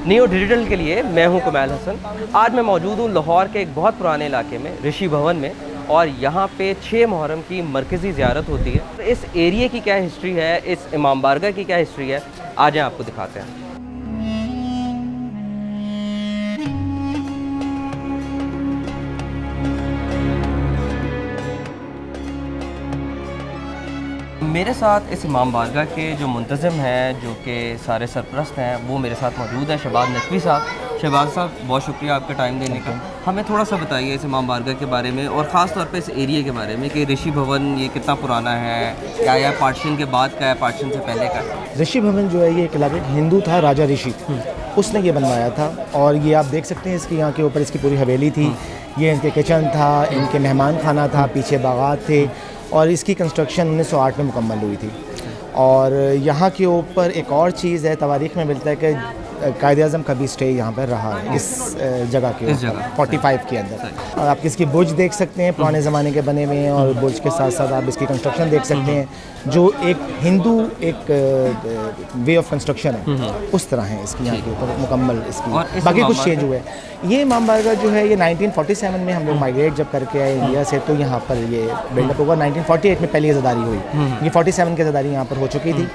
New digital کے لیے میں ہوں کمیل حسن۔ آج میں موجود ہوں لاہور کے ایک بہت پرانے علاقے میں، رشی بھون میں، اور یہاں پہ 6 محرم کی مرکزی زیارت ہوتی ہے۔ تو اس ایریے کی کیا ہسٹری ہے، اس امام بارگاہ کی کیا ہسٹری ہے، آج آپ کو دکھاتے ہیں۔ میرے ساتھ اس امام بارگاہ کے جو منتظم ہیں، جو کہ سارے سرپرست ہیں، وہ میرے ساتھ موجود ہیں، شہباز نقوی صاحب۔ شہباز صاحب، بہت شکریہ آپ کا ٹائم دینے کا۔ ہمیں تھوڑا سا بتائیے اس امام بارگاہ کے بارے میں، اور خاص طور پہ اس ایریے کے بارے میں کہ رشی بھون یہ کتنا پرانا ہے، کیا یہ پارٹیشن کے بعد کا ہے، پارٹیشن سے پہلے کا ہے؟ رشی بھون جو ہے یہ ایک علاقہ ہندو تھا، راجا رشی، اس نے یہ بنوایا تھا، اور یہ آپ دیکھ سکتے ہیں اس کی یہاں کے اوپر اس کی پوری حویلی تھی، یہ ان کے کچن تھا، ان کے مہمان خانہ تھا، پیچھے باغات تھے، اور اس کی کنسٹرکشن 1908 میں مکمل ہوئی تھی۔ اور یہاں کے اوپر ایک اور چیز ہے، تواریخ میں ملتا ہے کہ قائد اعظم کا بھی اسٹے یہاں پر رہا ہے اس جگہ کے اوپر 45 کے اندر۔ اور آپ اس کی برج دیکھ سکتے ہیں، پرانے زمانے کے بنے ہوئے ہیں، اور برج کے ساتھ ساتھ آپ اس کی کنسٹرکشن دیکھ سکتے ہیں، جو ایک ہندو ایک وے آف کنسٹرکشن ہے اس طرح ہے اس کی یہاں کے اوپر مکمل۔ اس کی باقی کچھ چینج ہوئے۔ یہ امام بارگاہ جو ہے یہ 1947 میں ہم لوگ مائگریٹ جب کر کے آئے انڈیا سے، تو یہاں پر یہ بلڈ اپ ہوگا۔ 1948 میں پہلی عزاداری ہوئی، یہ 47 کی عزاداری یہاں پر ہو چکی تھی۔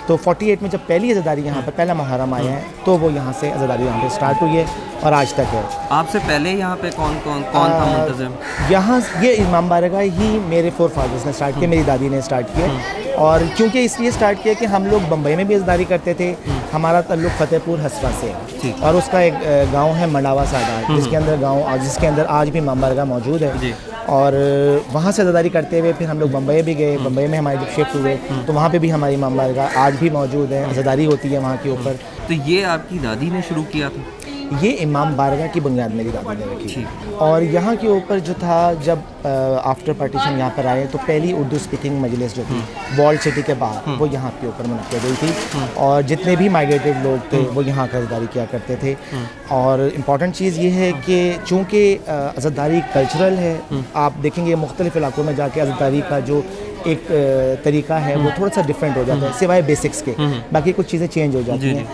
تو 48 میں جب پہلی عزاداری یہاں پر پہلا محرم آیا ہے، تو وہ یہاں سے عزاداری یہاں پہ اسٹارٹ ہوئی ہے اور آج تک ہے۔ آپ سے پہلے یہاں پہ کون تھا منتظم؟ یہاں یہ امام بارگاہ ہی میرے فور فادرز نے اسٹارٹ کیا، میری دادی نے اسٹارٹ کیا، اور کیونکہ اس لیے اسٹارٹ کیا کہ ہم لوگ بمبئی میں بھی عزاداری کرتے تھے۔ ہمارا تعلق فتح پور حسرہ سے ہے، اور اس کا ایک گاؤں ہے منڈاوا سادات، جس کے اندر آج بھی امام بارگاہ موجود ہے۔ اور وہاں سے عزاداری کرتے ہوئے پھر ہم لوگ بمبئی بھی گئے، بمبئی میں ہمارے جب شفٹ ہوئے تو وہاں پہ بھی ہماری امام بارگاہ آج بھی موجود ہے، عزاداری ہوتی ہے وہاں کے اوپر۔ تو یہ آپ کی دادی نے شروع کیا تھا؟ یہ امام بارگاہ کی بنیاد میری دادی نے رکھی، اور یہاں کے اوپر جو تھا جب آفٹر پارٹیشن یہاں پر آئے تو پہلی اردو اسپیکنگ مجلس جو تھی وال سٹی کے باہر، وہ یہاں کے اوپر منعقد ہوئی تھی، اور جتنے بھی مائگریٹڈ لوگ تھے وہ یہاں کا عزاداری کیا کرتے تھے۔ اور امپورٹنٹ چیز یہ ہے کہ چونکہ عزاداری کلچرل ہے، آپ دیکھیں گے مختلف علاقوں میں جا کے عزاداری کا جو ایک طریقہ ہے وہ تھوڑا سا ڈفرینٹ ہو جاتا ہے، سوائے بیسکس کے، باقی کچھ چیزیں چینج ہو جاتی ہیں۔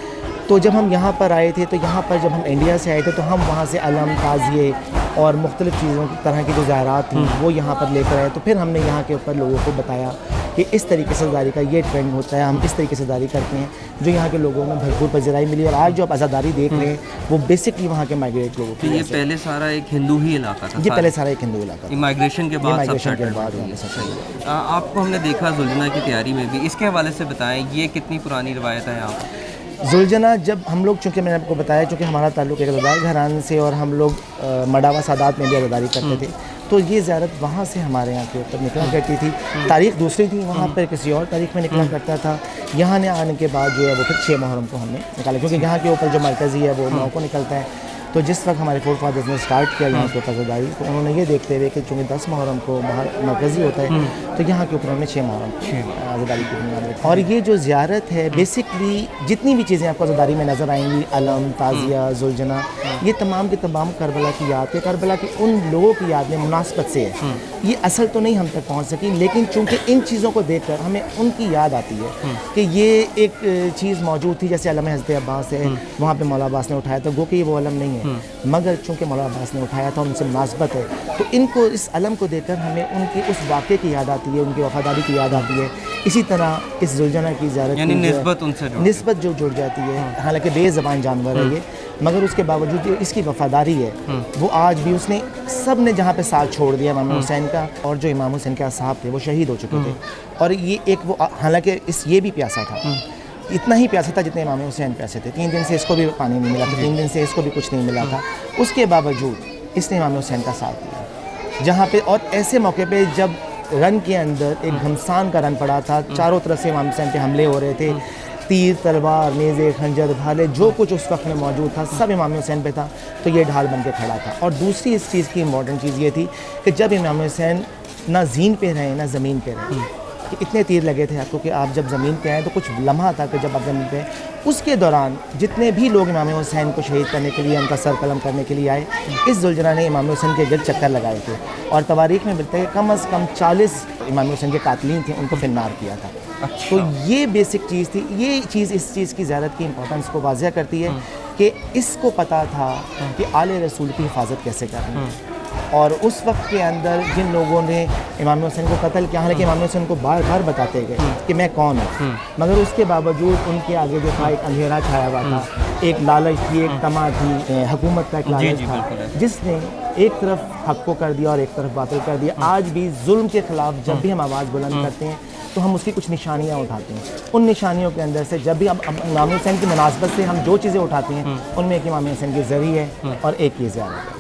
تو جب ہم یہاں پر آئے تھے، تو یہاں پر جب ہم انڈیا سے آئے تھے تو ہم وہاں سے علم، تعزیے اور مختلف چیزوں کی طرح کی جو زیارات تھیں وہ یہاں پر لے کر آئے۔ تو پھر ہم نے یہاں کے اوپر لوگوں کو بتایا کہ اس طریقے سے عزاداری کا یہ ٹرینڈ ہوتا ہے، ہم اس طریقے سے عزاداری کرتے ہیں، جو یہاں کے لوگوں میں بھرپور پذیرائی ملی۔ اور آج جو آپ عزاداری دیکھ رہے ہیں وہ بیسکلی وہاں کے مائگریٹ لوگوں کی۔ یہ پہلے سارا ایک ہندو ہی علاقہ تھا؟ یہ پہلے سارا ایک ہندو علاقہ تھا، مائگریشن کے بعد بعد آپ کو ہم نے دیکھا زلجنا کی تیاری میں بھی، اس کے حوالے سے بتائیں یہ کتنی پرانی روایت ہے یہاں پر؟ زلجنا جب ہم لوگ، چونکہ میں نے آپ کو بتایا چونکہ ہمارا تعلق ایک عزادار گھرانے سے، اور ہم لوگ منڈاوا سادات میں بھی عزاداری کرتے تھے، تو یہ زیارت وہاں سے ہمارے یہاں کے اوپر نکلا کرتی تھی۔ تاریخ دوسری تھی، وہاں پر کسی اور تاریخ میں نکلا کرتا تھا۔ یہاں نے آنے کے بعد جو ہے وہ پھر 6 محرم کو ہم نے نکالا، کیونکہ یہاں کے اوپر جو مرکزی ہے وہ 9 کو نکلتا ہے۔ تو جس وقت ہمارے فور فادرز نے اسٹارٹ کیا یہاں کے اوپر عزاداری، تو انہوں نے یہ دیکھتے ہوئے کہ چونکہ 10 محرم کو باہر مرکزی ہوتا ہے، تو یہاں کے اوپر انہوں نے 6 محرم عزاداری کی بنیاد رکھی۔ اور یہ جو زیارت ہے بیسکلی جتنی بھی چیزیں آپ کو عزاداری میں نظر آئیں گی، علم، تعزیہ، زلجنا، یہ تمام کی تمام کربلا کی یاد ہے، کربلا کی ان لوگوں کی یاد میں مناسبت سے ہے۔ یہ اصل تو نہیں ہم تک پہنچ سکی، لیکن چونکہ ان چیزوں کو دیکھ کر ہمیں ان کی یاد آتی ہے کہ یہ ایک چیز موجود تھی، جیسے علم حضرت عباس ہے، وہاں پہ مولا عباس نے اٹھایا تھا، گو کہ یہ وہ علم نہیں ہے، مگر چونکہ مولا عباس نے اٹھایا تھا ان سے مناسبت ہے، تو ان کو اس علم کو دیکھ کر ہمیں ان کے اس واقعے کی یاد آتی ہے، ان کی وفاداری کی یاد آتی ہے۔ اسی طرح اس زلجنا کی زیارت یعنی نسبت ان سے نسبت جو جڑ جاتی ہے، حالانکہ بے زبان جانور ہے یہ، مگر اس کے باوجود جو اس کی وفاداری ہے وہ آج بھی، اس نے سب نے جہاں پہ ساتھ چھوڑ دیا امام حسین کا، اور جو امام حسین کے اصحاب تھے وہ شہید ہو چکے تھے، اور یہ ایک وہ، حالانکہ یہ بھی پیاسا تھا، اتنا ہی پیاسا تھا جتنے امام حسین پیاسے تھے، 3 دن سے اس کو بھی پانی نہیں ملا تھا، 3 دن سے اس کو بھی کچھ نہیں ملا تھا، اس کے باوجود اس نے امام حسین کا ساتھ دیا جہاں پہ، اور ایسے موقع پہ جب رن کے اندر ایک گھمسان کا رن پڑا تھا، چاروں طرف سے امام حسین پہ حملے ہو رہے تھے، تیر، تلوار، نیزے، خنجر، بھالے، جو کچھ اس وقت میں موجود تھا سب امام حسین پہ تھا، تو یہ ڈھال بن کے کھڑا تھا۔ اور دوسری اس چیز کی امپورٹنٹ چیز یہ تھی کہ جب امام حسین نہ زین پہ رہے نہ زمین پہ رہے، کہ اتنے تیر لگے تھے آپ کو کہ آپ جب زمین پہ آئے تو کچھ لمحہ تھا کہ جب آپ زمین پہ، اس کے دوران جتنے بھی لوگ امام حسین کو شہید کرنے کے لیے، ان کا سر قلم کرنے کے لیے آئے، اس زلجنا نے امام حسین کے گرد چکر لگائے تھے، اور تواریخ میں ملتا ہے کہ کم از کم 40 امام حسین کے قاتلین تھے، ان کو فنار کیا تھا۔ تو یہ بیسک چیز تھی. یہ چیز اس چیز کی زیارت کی امپورٹنس کو واضح کرتی ہے کہ اس کو پتہ تھا کہ آل رسول کی حفاظت کیسے کرنی ہے. اور اس وقت کے اندر جن لوگوں نے امام حسین کو قتل کیا، حالانکہ امام حسین کو بار بار بتاتے گئے کہ میں کون ہوں، مگر اس کے باوجود ان کے آگے جو تھا ایک اندھیرا چھایا ہوا تھا، ایک لالچ تھی، ایک طمع تھی، حکومت کا ایک لالچ تھا جس نے ایک طرف حق کو کر دیا اور ایک طرف باطل کر دیا. آج بھی ظلم کے خلاف جب بھی ہم آواز بلند کرتے ہیں تو ہم اس کی کچھ نشانیاں اٹھاتے ہیں. ان نشانیوں کے اندر سے جب بھی ہم امام حسین کی مناسبت سے ہم جو چیزیں اٹھاتے ہیں ان میں ایک امام حسین کی ذریعہ ہے اور ایک یہ زیارت ہے.